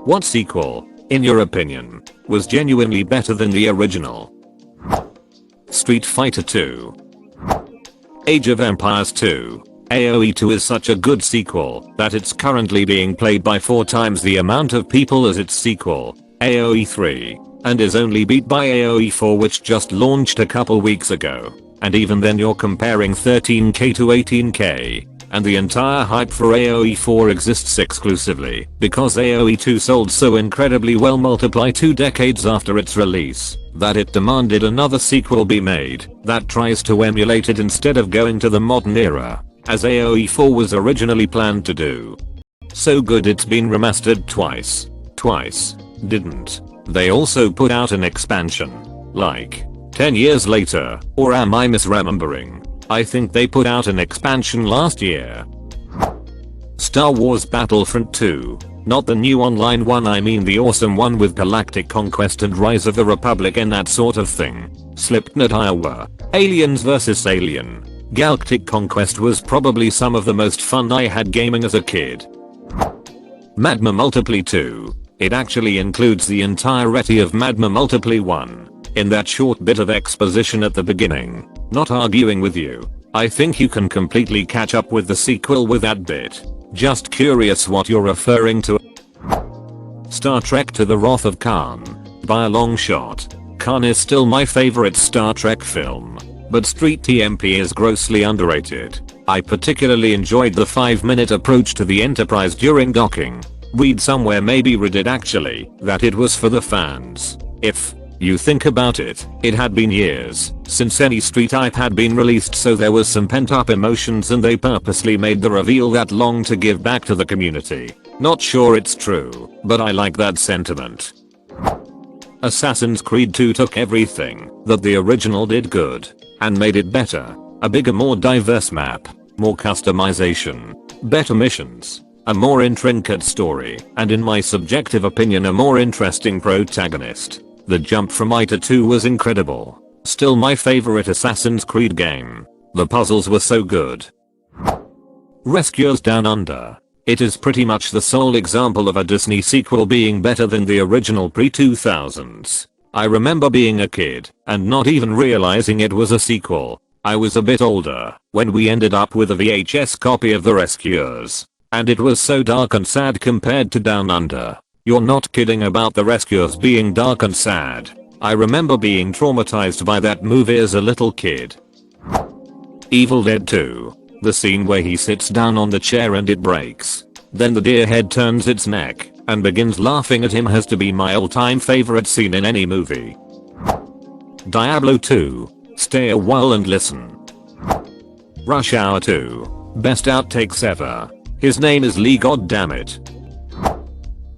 What sequel, in your opinion, was genuinely better than the original? Street Fighter 2. Age of Empires 2. AoE 2 is such a good sequel that it's currently being played by 4 times the amount of people as its sequel, AoE 3, and is only beat by AoE 4, which just launched a couple weeks ago. And even then you're comparing 13k to 18k, and the entire hype for AoE 4 exists exclusively because AoE 2 sold so incredibly well, multiply 2 decades after its release, that it demanded another sequel be made that tries to emulate it instead of going to the modern era, as AoE 4 was originally planned to do. So good it's been remastered twice. Didn't they also put out an expansion, like 10 years later, or am I misremembering? I think they put out an expansion last year. Star Wars Battlefront 2. Not the new online one, I mean the awesome one with Galactic Conquest and Rise of the Republic and that sort of thing. Slipknot Iowa. Aliens vs Alien. Galactic Conquest was probably some of the most fun I had gaming as a kid. Magma Multiply 2. It actually includes the entirety of Magma Multiply 1. In that short bit of exposition at the beginning. Not arguing with you. I think you can completely catch up with the sequel with that bit. Just curious what you're referring to. Star Trek to the Wrath of Khan. By a long shot, Khan is still my favorite Star Trek film. But Street TMP is grossly underrated. I particularly enjoyed the 5-minute approach to the Enterprise during docking. Read somewhere, maybe read it actually, that it was for the fans. If you think about it, it had been years since any Street type had been released, so there was some pent up emotions and they purposely made the reveal that long to give back to the community. Not sure it's true, but I like that sentiment. Assassin's Creed 2 took everything that the original did good and made it better. A bigger, more diverse map, more customization, better missions, a more intricate story, and in my subjective opinion a more interesting protagonist. The jump from I to 2 was incredible. Still my favorite Assassin's Creed game. The puzzles were so good. Rescuers Down Under. It is pretty much the sole example of a Disney sequel being better than the original pre-2000s. I remember being a kid and not even realizing it was a sequel. I was a bit older when we ended up with a VHS copy of The Rescuers. And it was so dark and sad compared to Down Under. You're not kidding about The Rescuers being dark and sad. I remember being traumatized by that movie as a little kid. Evil Dead 2. The scene where he sits down on the chair and it breaks. Then the deer head turns its neck and begins laughing at him has to be my all-time favorite scene in any movie. Diablo 2. Stay a while and listen. Rush Hour 2. Best outtakes ever. His name is Lee, goddammit.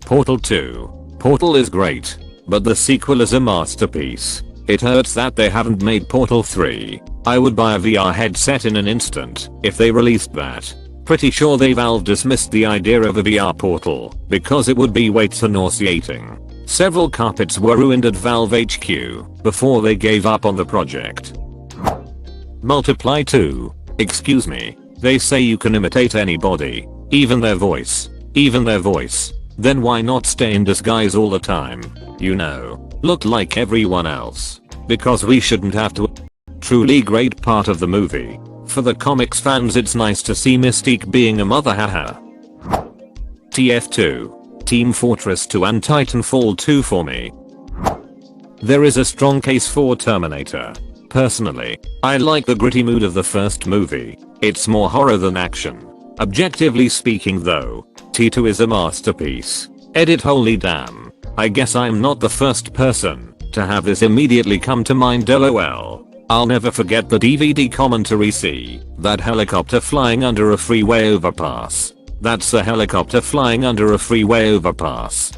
Portal 2. Portal is great, but the sequel is a masterpiece. It hurts that they haven't made Portal 3. I would buy a VR headset in an instant if they released that. Pretty sure Valve dismissed the idea of a VR Portal because it would be way too nauseating. Several carpets were ruined at Valve HQ before they gave up on the project. Multiply 2. Excuse me. They say you can imitate anybody, even their voice. Then why not stay in disguise all the time? You know, look like everyone else. Because we shouldn't have to. Truly great part of the movie. For the comics fans it's nice to see Mystique being a mother, haha. TF2. Team Fortress 2 and Titanfall 2 for me. There is a strong case for Terminator. Personally, I like the gritty mood of the first movie. It's more horror than action. Objectively speaking though, T2 is a masterpiece. Edit holy damn. I guess I'm not the first person to have this immediately come to mind, lol. I'll never forget the DVD commentary. See that helicopter flying under a freeway overpass. That's a helicopter flying under a freeway overpass.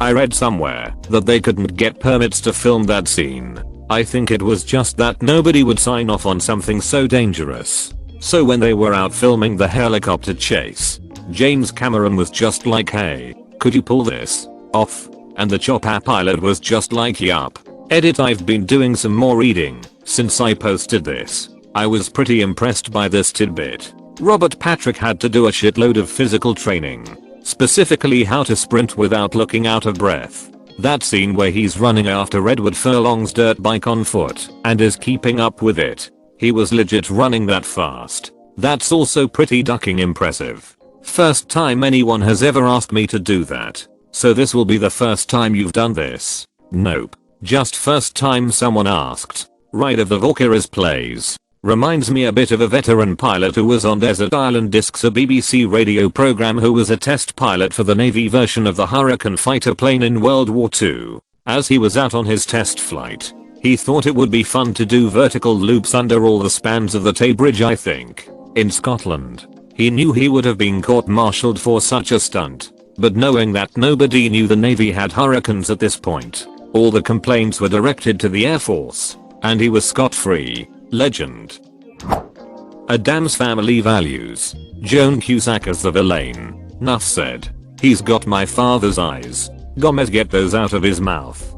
I read somewhere that they couldn't get permits to film that scene. I think it was just that nobody would sign off on something so dangerous. So when they were out filming the helicopter chase, James Cameron was just like, hey, could you pull this off? And the chopper pilot was just like, yup. Edit, I've been doing some more reading since I posted this. I was pretty impressed by this tidbit. Robert Patrick had to do a shitload of physical training Specifically how to sprint without looking out of breath. That scene where he's running after Edward Furlong's dirt bike on foot and is keeping up with it. He was legit running that fast. That's also pretty ducking impressive. First time anyone has ever asked me to do that. So this will be the first time you've done this? Nope. Just first time someone asked. Ride of the Valkyries plays. Reminds me a bit of a veteran pilot who was on Desert Island Discs, a BBC radio program, who was a test pilot for the Navy version of the Hurricane fighter plane in World War II. As he was out on his test flight, he thought it would be fun to do vertical loops under all the spans of the Tay Bridge, I think, in Scotland. He knew he would have been court-martialed for such a stunt, but knowing that nobody knew the Navy had Hurricanes at this point, all the complaints were directed to the Air Force, and he was scot-free. Legend. Adam's family values. Joan Cusack as the villain. Nuff said. He's got my father's eyes. Gomez, get those out of his mouth.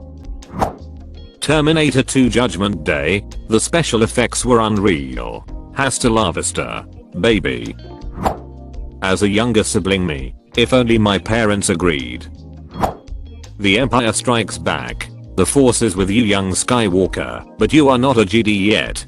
Terminator 2 Judgment Day. The special effects were unreal. Hasta la vista, baby. As a younger sibling me, if only my parents agreed. The Empire Strikes Back. The Force is with you, young Skywalker, but you are not a Jedi yet.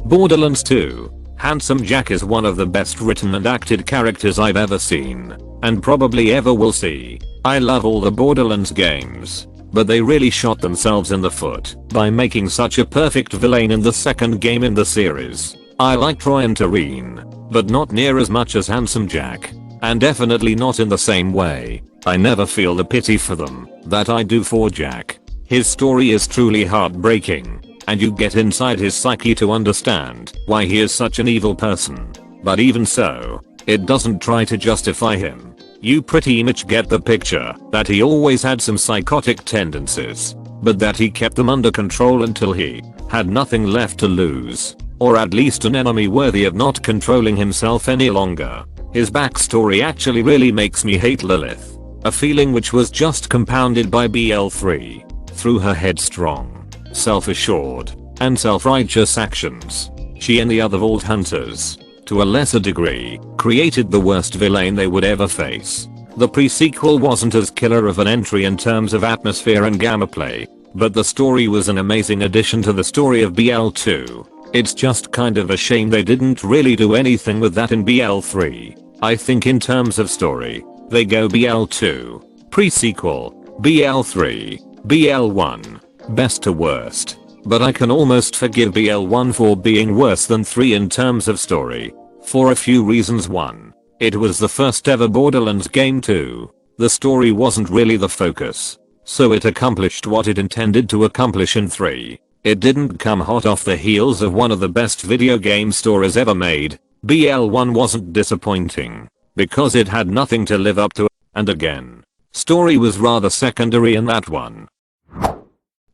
Borderlands 2. Handsome Jack is one of the best written and acted characters I've ever seen, and probably ever will see. I love all the Borderlands games, but they really shot themselves in the foot by making such a perfect villain in the second game in the series. I like Troy and Tareen, but not near as much as Handsome Jack, and definitely not in the same way. I never feel the pity for them that I do for Jack. His story is truly heartbreaking, and you get inside his psyche to understand why he is such an evil person. But even so, it doesn't try to justify him. You pretty much get the picture that he always had some psychotic tendencies, but that he kept them under control until he had nothing left to lose, or at least an enemy worthy of not controlling himself any longer. His backstory actually really makes me hate Lilith, a feeling which was just compounded by BL3 through her headstrong, self-assured, and self-righteous actions. She and the other Vault Hunters, to a lesser degree, created the worst villain they would ever face. The pre-sequel wasn't as killer of an entry in terms of atmosphere and gameplay, but the story was an amazing addition to the story of BL2. It's just kind of a shame they didn't really do anything with that in BL3. I think in terms of story, they go BL2, pre-sequel, BL3, BL1, best to worst. But I can almost forgive BL1 for being worse than 3 in terms of story, for a few reasons. 1. It was the first ever Borderlands game. 2. The story wasn't really the focus, so it accomplished what it intended to accomplish. In 3. It didn't come hot off the heels of one of the best video game stories ever made. BL1 wasn't disappointing, because it had nothing to live up to, and again, story was rather secondary in that one.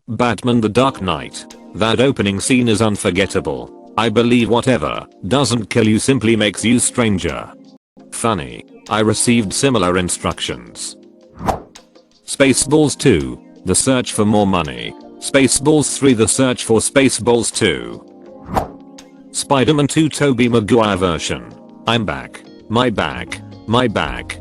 Batman: The Dark Knight. That opening scene is unforgettable. I believe whatever doesn't kill you simply makes you stranger. Funny, I received similar instructions. Spaceballs 2. The Search for More Money. Spaceballs 3. The Search for Spaceballs 2. Spider-Man 2 Tobey Maguire version. I'm back. My back. My back.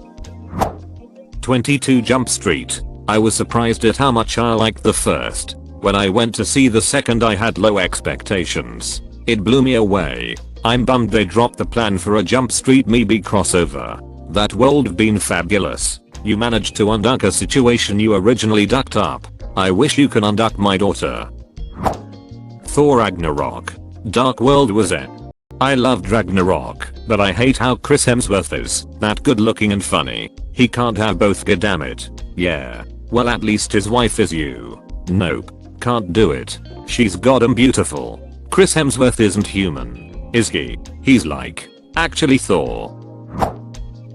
22 Jump Street. I was surprised at how much I liked the first. When I went to see the second, I had low expectations. It blew me away. I'm bummed they dropped the plan for a Jump Street maybe crossover. That would have been fabulous. You managed to unduck a situation you originally ducked up. I wish you can unduck my daughter. Thor Ragnarok. Dark World was it. I loved Ragnarok, but I hate how Chris Hemsworth is that good looking and funny. He can't have both, goddammit. Yeah. Well, at least his wife is you. Nope. Can't do it. She's goddamn beautiful. Chris Hemsworth isn't human, is he? He's like, actually Thor.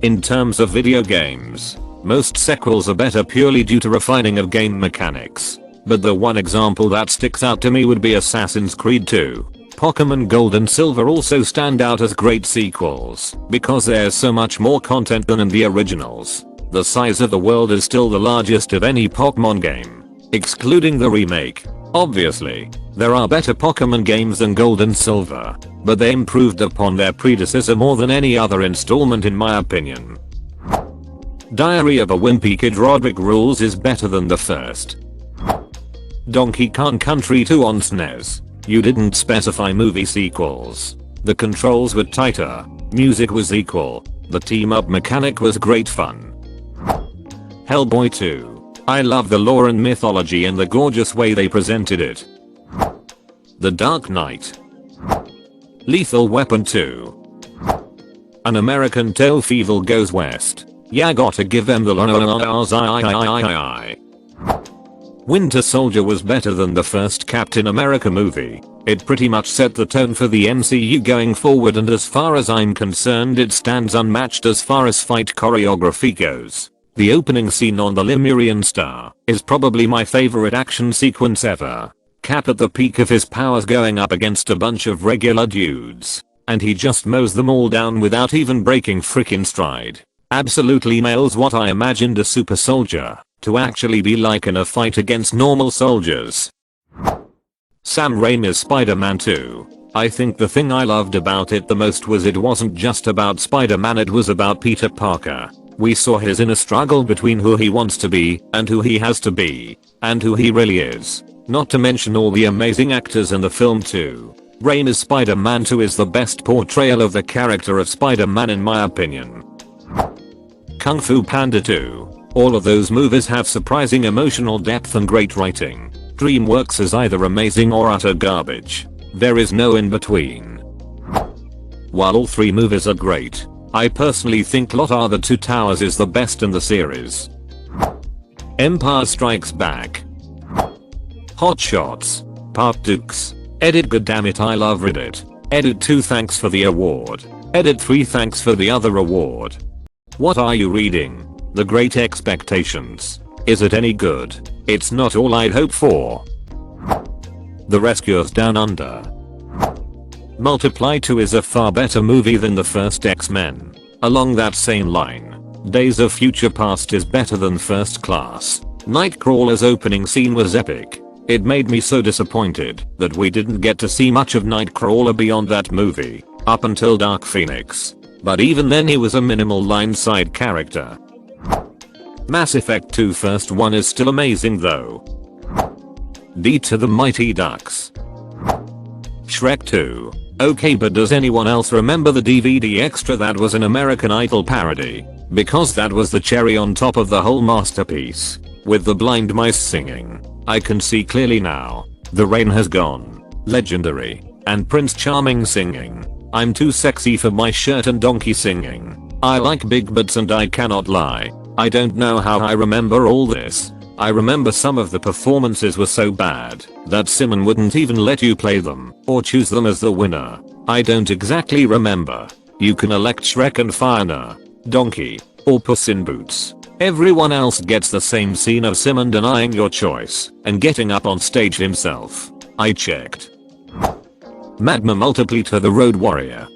In terms of video games, most sequels are better purely due to refining of game mechanics. But the one example that sticks out to me would be Assassin's Creed 2. Pokémon Gold and Silver also stand out as great sequels because there's so much more content than in the originals. The size of the world is still the largest of any Pokemon game, excluding the remake. Obviously, there are better Pokemon games than Gold and Silver, but they improved upon their predecessor more than any other installment in my opinion. Diary of a Wimpy Kid Roderick Rules is better than the first. Donkey Kong Country 2 on SNES. You didn't specify movie sequels. The controls were tighter. Music was equal. The team up mechanic was great fun. Hellboy 2. I love the lore and mythology and the gorgeous way they presented it. The Dark Knight. Lethal Weapon 2. An American Tale Evil Goes West. Yeah, gotta give them the Winter Soldier was better than the first Captain America movie. It pretty much set the tone for the MCU going forward, and as far as I'm concerned it stands unmatched as far as fight choreography goes. The opening scene on the Lemurian Star is probably my favorite action sequence ever. Cap at the peak of his powers going up against a bunch of regular dudes. And he just mows them all down without even breaking frickin' stride. Absolutely nails what I imagined a super soldier to actually be like in a fight against normal soldiers. Sam Raimi's Spider-Man 2. I think the thing I loved about it the most was it wasn't just about Spider-Man, it was about Peter Parker. We saw his inner struggle between who he wants to be and who he has to be and who he really is. Not to mention all the amazing actors in the film too. Raimi's Spider-Man 2 is the best portrayal of the character of Spider-Man in my opinion. Kung Fu Panda 2. All of those movies have surprising emotional depth and great writing. DreamWorks is either amazing or utter garbage. There is no in between. While all three movies are great, I personally think Lot Are the Two Towers is the best in the series. Empire Strikes Back. Hot Shots. Part Dukes. Edit Goddammit I love Reddit. Edit 2 thanks for the award. Edit 3 thanks for the other award. What are you reading? The Great Expectations. Is it any good? It's not all I'd hope for. The Rescuers Down Under. Multiply 2 is a far better movie than the first X-Men. Along that same line, Days of Future Past is better than First Class. Nightcrawler's opening scene was epic. It made me so disappointed that we didn't get to see much of Nightcrawler beyond that movie, up until Dark Phoenix. But even then he was a minimal line side character. Mass Effect 2 first one is still amazing though. D to the Mighty Ducks. Shrek 2. Okay, but does anyone else remember the DVD extra that was an American Idol parody? Because that was the cherry on top of the whole masterpiece. With the blind mice singing. I can see clearly now. The Rain Has Gone. Legendary. And Prince Charming singing. I'm too sexy for my shirt and Donkey singing. I like big butts and I cannot lie. I don't know how I remember all this. I remember some of the performances were so bad that Simon wouldn't even let you play them or choose them as the winner. I don't exactly remember. You can elect Shrek and Fiona, Donkey, or Puss in Boots. Everyone else gets the same scene of Simon denying your choice and getting up on stage himself. I checked. Magma Multiplier the Road Warrior.